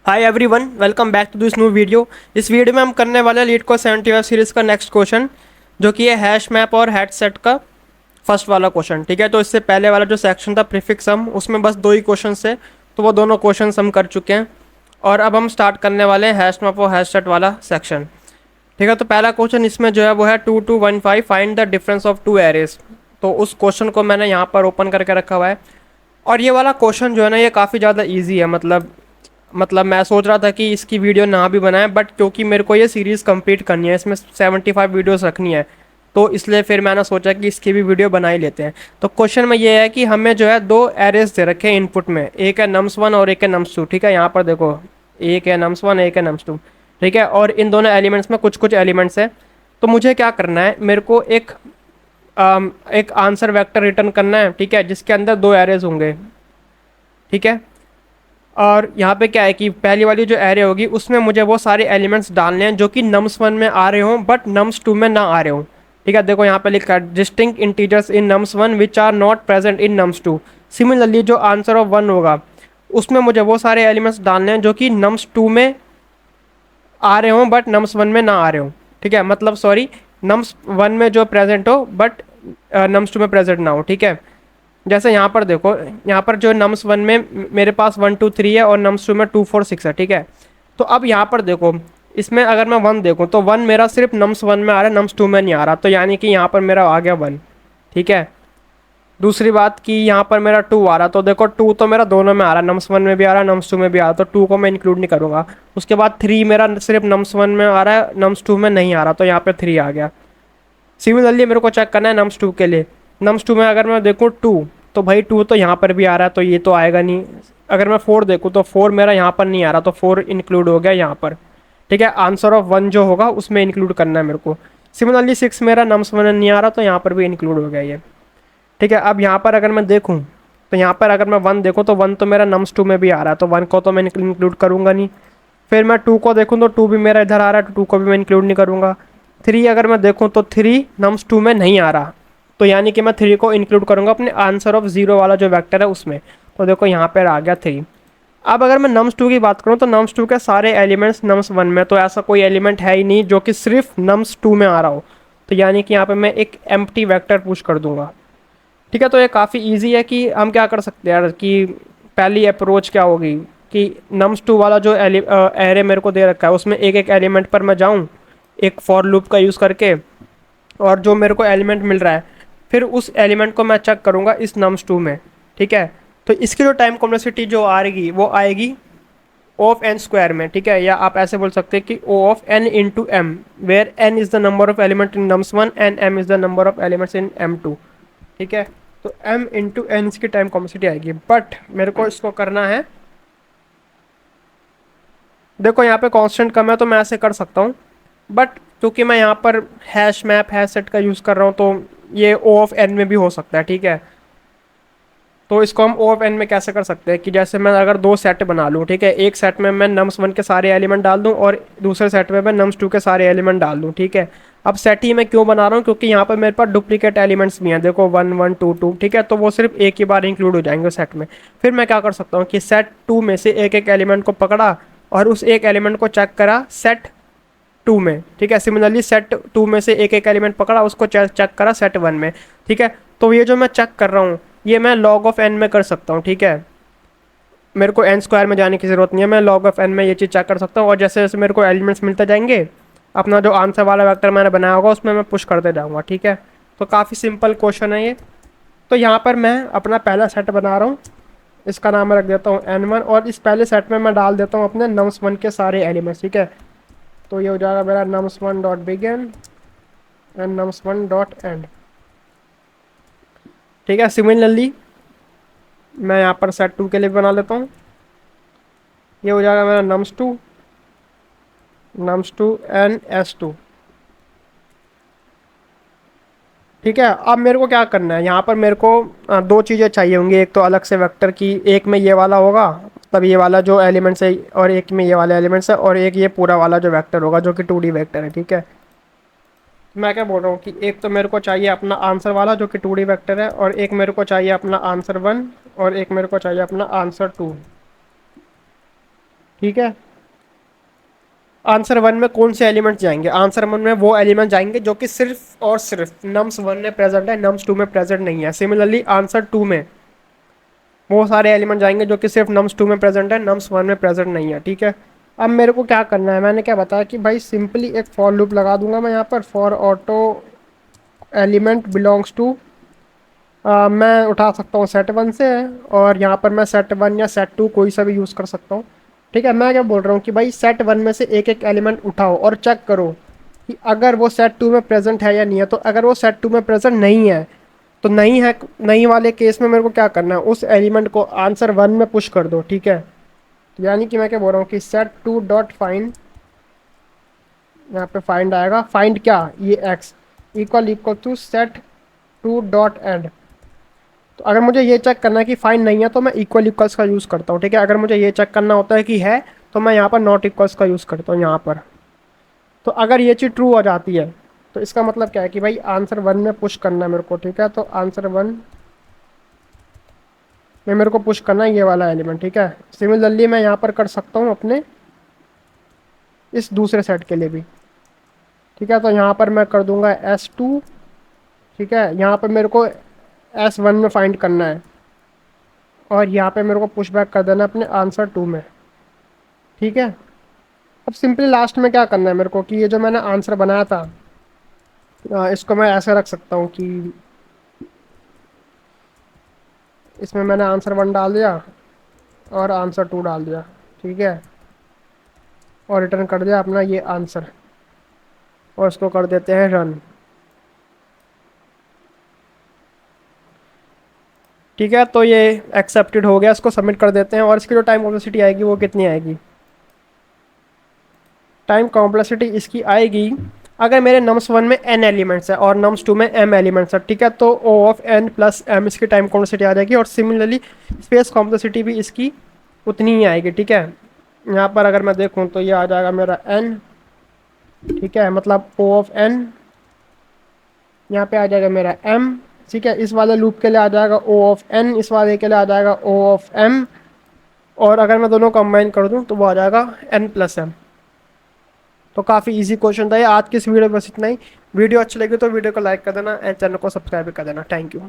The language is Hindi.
Hi everyone, welcome back to this new video. इस वीडियो में हम करने वाले हैं लीड को 75 सीरीज़ का नेक्स्ट क्वेश्चन, जो कि है हैश मैप और हैश सेट का फर्स्ट वाला क्वेश्चन। ठीक है, तो इससे पहले वाला जो सेक्शन था प्रीफिक्स सम, उसमें बस दो ही क्वेश्चन थे, तो वो दोनों क्वेश्चन हम कर चुके हैं। और अब हम स्टार्ट करने वाले हैं हैश मैप और हैश सेट वाला सेक्शन। ठीक है, तो पहला क्वेश्चन इसमें जो है वो है 2215 find the difference of two arrays. तो उस क्वेश्चन को मैंने यहाँ पर ओपन करके रखा हुआ है। और ये वाला क्वेश्चन जो है ना, ये काफ़ी ज़्यादा ईजी है। मतलब मैं सोच रहा था कि इसकी वीडियो ना भी बनाए, बट क्योंकि मेरे को ये सीरीज़ कंप्लीट करनी है, इसमें 75 वीडियोस रखनी है, तो इसलिए फिर मैंने सोचा कि इसकी भी वीडियो बना ही लेते हैं। तो क्वेश्चन में ये है कि हमें जो है दो एरेज दे रखे हैं इनपुट में, एक है nums1 और एक है nums2। ठीक है, यहाँ पर देखो, एक है nums1 एक है nums2। ठीक है, और इन दोनों एलिमेंट्स में कुछ कुछ एलिमेंट्स है। तो मुझे क्या करना है, मेरे को एक आंसर वेक्टर रिटर्न करना है। ठीक है, जिसके अंदर दो एरेज होंगे। ठीक है, और यहाँ पे क्या है कि पहली वाली जो एरे होगी उसमें मुझे वो सारे एलिमेंट्स डालने हैं जो कि nums1 में आ रहे हों बट nums2 में ना आ रहे हों। ठीक है, देखो यहाँ पे लिखा है distinct integers in nums1 which are not present in nums2। Similarly जो आंसर ऑफ 1 होगा उसमें मुझे वो सारे एलिमेंट्स डालने हैं जो कि nums2 में आ रहे हों बट nums1 में ना आ रहे हों। ठीक है, मतलब सॉरी, nums1 में जो प्रेजेंट हो बट nums2 में प्रेजेंट ना हो। ठीक है, जैसे यहाँ पर देखो, यहाँ पर जो nums1 में मेरे पास 1 2 3 है और nums2 में 2 4 6 है। ठीक है, तो अब यहाँ पर देखो, इसमें अगर मैं 1 देखूँ तो 1 मेरा सिर्फ nums1 में आ रहा है, nums2 में नहीं आ रहा, तो यानी कि यहाँ पर मेरा आ गया 1। ठीक है, दूसरी बात कि यहाँ पर मेरा 2 आ रहा, तो देखो 2 तो मेरा दोनों में आ रहा है, nums1 में भी आ रहा है nums2 में भी आ रहा है, तो 2 को मैं इंक्लूड नहीं करूँगा। उसके बाद 3 मेरा सिर्फ nums1 में आ रहा है, nums2 में नहीं आ रहा, तो यहाँ पर 3 आ गया। सिमिलरली मेरे को चेक करना है nums2 के लिए। nums2 में अगर मैं देखूँ 2, तो भाई 2 तो यहाँ पर भी आ रहा है, तो ये तो आएगा नहीं। अगर मैं 4 देखूँ तो 4 मेरा यहाँ पर नहीं आ रहा, तो 4 इंक्लूड हो गया यहाँ पर। ठीक है, आंसर ऑफ 1 जो होगा उसमें इंक्लूड करना है मेरे को। सिमिलरली 6 मेरा nums1 में नहीं आ रहा, तो यहाँ पर भी इंक्लूड हो गया ये। ठीक है, अब यहाँ पर अगर मैं देखूँ तो यहाँ पर अगर मैं 1 देखूँ तो 1 तो मेरा nums2 में भी आ रहा है, तो 1 को तो मैं इंक्लूड करूँगा नहीं। फिर मैं 2 को देखूँ तो 2 भी मेरा इधर आ रहा है, तो 2 को भी मैं इंक्लूड नहीं करूँगा। 3 अगर मैं देखूँ तो 3 nums2 में नहीं आ रहा, तो यानी कि मैं 3 को इंक्लूड करूँगा अपने आंसर ऑफ 0 वाला जो वेक्टर है उसमें। तो देखो यहाँ पर आ गया 3। अब अगर मैं nums2 की बात करूँ तो nums2 के सारे एलिमेंट्स nums1 में, तो ऐसा कोई एलिमेंट है ही नहीं जो कि सिर्फ nums2 में आ रहा हो, तो यानी कि यहाँ पे मैं एक एम्प्टी वेक्टर पुश कर दूंगा। ठीक है, तो ये काफ़ी इजी है कि हम क्या कर सकते हैं यार, कि पहली अप्रोच क्या होगी कि nums2 वाला जो एरे मेरे को दे रखा है उसमें एक एक एलिमेंट पर मैं जाऊँ एक फॉर लूप का यूज़ करके, और जो मेरे को एलिमेंट मिल रहा है फिर उस एलिमेंट को मैं चेक करूँगा इस nums2 में। ठीक है, तो इसकी जो टाइम कॉम्प्लेक्सिटी जो आएगी वो आएगी O ऑफ n स्क्वायर में। ठीक है, या आप ऐसे बोल सकते हैं कि O of n into M, where n is the number of element in nums1 and m is the number of elements in m2। ठीक है, तो m इंटू एन इसकी टाइम कॉम्प्लेक्सिटी आएगी, बट मेरे को इसको करना है, देखो यहाँ पे कांस्टेंट कम है तो मैं ऐसे कर सकता हूँ, बट क्योंकि मैं यहाँ पर हैश मैप हैश सेट का यूज़ कर रहा हूँ तो ये O ऑफ n में भी हो सकता है। ठीक है, तो इसको हम O ऑफ n में कैसे कर सकते हैं कि जैसे मैं अगर दो सेट बना लूँ। ठीक है, एक सेट में मैं nums1 के सारे एलिमेंट डाल दूँ और दूसरे सेट में मैं nums2 के सारे एलिमेंट डाल दूँ। ठीक है, अब सेट ही मैं क्यों बना रहा हूँ, क्योंकि यहाँ पर मेरे पास डुप्लीकेट एलिमेंट्स भी हैं, देखो 1 1 2 2। ठीक है, तो वो सिर्फ एक ही बार इंक्लूड हो जाएंगे सेट में। फिर मैं क्या कर सकता हूँ कि सेट 2 में से एक एक एलिमेंट को पकड़ा और उस एक एलिमेंट को चेक करा सेट 2 में। ठीक है, सिमिलरली सेट 2 में से एक एक एलिमेंट पकड़ा, उसको चेक करा सेट 1 में। ठीक है, तो ये जो मैं चेक कर रहा हूँ ये मैं log ऑफ n में कर सकता हूँ। ठीक है, मेरे को n स्क्वायर में जाने की ज़रूरत नहीं है, मैं log ऑफ n में ये चीज़ चेक कर सकता हूँ, और जैसे जैसे मेरे को एलिमेंट्स मिलते जाएंगे अपना जो आंसर वाला वेक्टर मैंने बनाया होगा उसमें मैं पुश करते जाऊँगा। ठीक है, तो काफ़ी सिंपल क्वेश्चन है ये। तो यहाँ पर मैं अपना पहला सेट बना रहा हूँ, इसका नाम मैं रख देता हूँ n1, और इस पहले सेट में मैं डाल देता हूँ अपने nums1 के सारे एलिमेंट्स। ठीक है, तो ये हो जाएगा मेरा nums1 dot begin and nums1 dot and. ठीक है, सिमिलरली मैं यहाँ पर सेट 2 के लिए बना लेता हूँ, ये हो जाएगा मेरा nums2 एंड s2। ठीक है, अब मेरे को क्या करना है, यहाँ पर मेरे को दो चीज़ें चाहिए होंगी, एक तो अलग से वेक्टर की, एक में ये वाला होगा तब ये वाला जो एलिमेंट्स है, और एक में ये वाले एलिमेंट्स है, और एक ये पूरा वाला जो वेक्टर होगा जो कि 2D वेक्टर है। ठीक है, मैं क्या बोल रहा हूँ कि एक तो मेरे को चाहिए अपना आंसर वाला जो कि 2D वेक्टर है, और एक मेरे को चाहिए अपना आंसर 1, और एक मेरे को चाहिए अपना आंसर 2। ठीक है। आंसर वन में कौन से एलिमेंट जाएंगे? आंसर वन में वो एलिमेंट जाएंगे जो कि सिर्फ और सिर्फ नम्स वन में प्रेजेंट है, नम्स टू में प्रेजेंट नहीं है। सिमिलरली आंसर टू में वो सारे एलिमेंट जाएंगे जो कि सिर्फ नम्स टू में प्रेजेंट है, नम्स वन में प्रेजेंट नहीं है। ठीक है। अब मेरे को क्या करना है, मैंने क्या बताया कि भाई सिंपली एक फॉर लूप लगा दूंगा मैं यहाँ पर, for auto element belongs to, मैं उठा सकता हूँ सेट वन से, और यहाँ पर मैं सेट वन या सेट टू कोई सा भी यूज़ कर सकता हूँ। ठीक है। मैं क्या बोल रहा हूँ कि भाई सेट वन में से एक एक एलिमेंट उठाओ और चेक करो कि अगर वो सेट टू में प्रेजेंट है या नहीं है। तो अगर वो सेट टू में प्रेजेंट नहीं है तो नहीं है, नहीं वाले केस में मेरे को क्या करना है, उस एलिमेंट को आंसर वन में पुश कर दो। ठीक है। तो यानी कि मैं क्या बोल रहा हूँ कि सेट टू डॉट फाइंड, यहाँ पे फाइंड आएगा, फाइंड क्या, ये X equal equal to set two dot end. तो अगर मुझे ये चेक करना है कि फाइंड नहीं है तो मैं इक्वल इक्वल्स का यूज़ करता हूँ। ठीक है। अगर मुझे ये चेक करना होता है कि है तो मैं यहाँ पर नॉट इक्वल्स का यूज़ करता हूँ यहाँ पर। तो अगर ये चीज़ ट्रू हो जाती है तो इसका मतलब क्या है कि भाई आंसर वन में पुश करना है मेरे को। ठीक है। तो आंसर वन में मेरे को पुश करना है ये वाला एलिमेंट। ठीक है। सिमिलरली मैं यहाँ पर कर सकता हूँ अपने इस दूसरे सेट के लिए भी। ठीक है। तो यहाँ पर मैं कर दूंगा एस टू। ठीक है। यहाँ पर मेरे को एस वन में फाइंड करना है और यहाँ पे मेरे को पुश बैक कर देना है अपने आंसर टू में। ठीक है। अब सिंपली लास्ट में क्या करना है मेरे को कि ये जो मैंने आंसर बनाया था, इसको मैं ऐसे रख सकता हूँ कि इसमें मैंने आंसर वन डाल दिया और आंसर टू डाल दिया। ठीक है। और रिटर्न कर दिया अपना ये आंसर, और इसको कर देते हैं रन। ठीक है। तो ये एक्सेप्टेड हो गया, इसको सबमिट कर देते हैं। और इसकी जो टाइम कॉम्प्लेक्सिटी आएगी वो कितनी आएगी? टाइम कॉम्प्लेक्सिटी इसकी आएगी, अगर मेरे नम्स वन में n एलिमेंट्स है और नम्स टू में m एलिमेंट्स है, ठीक है, तो O of n plus m इसकी टाइम कॉम्प्लेक्सिटी आ जाएगी। और सिमिलरली स्पेस कॉम्प्लेक्सिटी भी इसकी उतनी ही आएगी। ठीक है। यहाँ पर अगर मैं देखूँ तो ये आ जाएगा मेरा n। ठीक है। मतलब O ऑफ n, यहाँ पे आ जाएगा मेरा m। ठीक है। इस वाले लूप के लिए आ जाएगा O ऑफ n, इस वाले के लिए आ जाएगा O ऑफ m। और अगर मैं दोनों कंबाइन कर दूँ तो वो आ जाएगा n प्लस m। तो काफ़ी इजी क्वेश्चन था ये। आज की इस वीडियो में बस इतना ही। वीडियो अच्छी लगी तो वीडियो को लाइक कर देना एंड चैनल को सब्सक्राइब कर देना। Thank you.